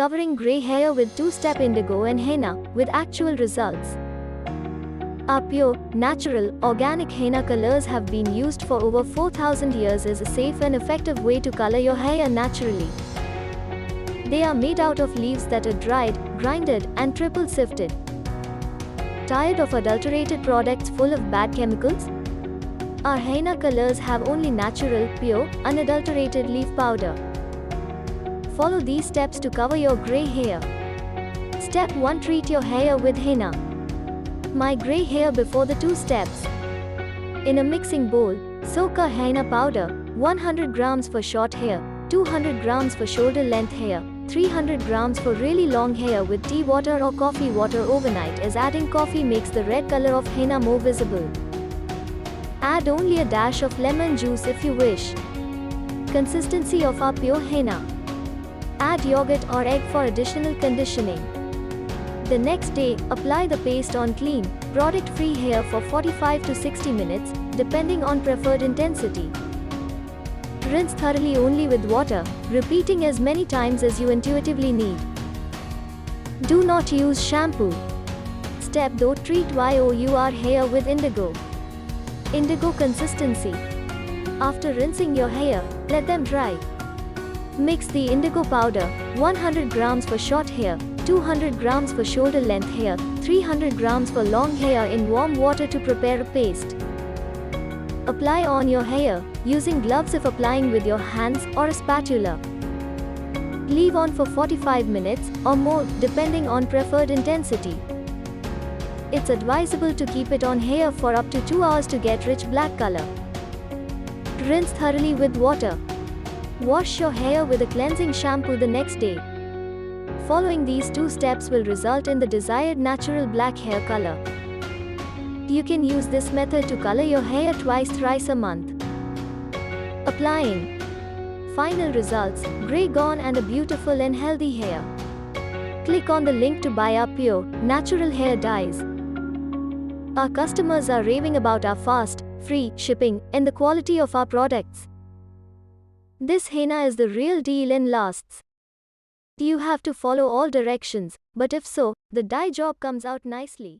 covering grey hair with two-step indigo and henna, with actual results. Our pure, natural, organic henna colors have been used for over 4,000 years as a safe and effective way to color your hair naturally. They are made out of leaves that are dried, grinded, and triple sifted. Tired of adulterated products full of bad chemicals? Our henna colors have only natural, pure, unadulterated leaf powder. Follow these steps to cover your grey hair. Step 1. Treat your hair with henna. My grey hair before the 2 steps. In a mixing bowl, soak a henna powder, 100 grams for short hair, 200 grams for shoulder length hair, 300 grams for really long hair with tea water or coffee water overnight, as adding coffee makes the red color of henna more visible. Add only a dash of lemon juice if you wish. Consistency of our pure henna. Add yogurt or egg for additional conditioning. The next day, apply the paste on clean, product-free hair for 45 to 60 minutes, depending on preferred intensity. Rinse thoroughly only with water, repeating as many times as you intuitively need. Do not use shampoo. Step 2. Treat your hair with indigo. Indigo consistency. After rinsing your hair, let them dry. Mix the indigo powder, 100 grams for short hair, 200 grams for shoulder length hair, 300 grams for long hair in warm water to prepare a paste. Apply on your hair, using gloves if applying with your hands or a spatula. Leave on for 45 minutes or more, depending on preferred intensity. It's advisable to keep it on hair for up to 2 hours to get rich black color. Rinse thoroughly with water. Wash your hair with a cleansing shampoo the next day. Following these 2 steps will result in the desired natural black hair color. You can use this method to color your hair thrice a month. Applying. Final results: grey gone and a beautiful and healthy hair. Click on the link to buy our pure, natural hair dyes. Our customers are raving about our fast, free shipping and the quality of our products. This henna is the real deal and lasts. You have to follow all directions, but if so, the dye job comes out nicely.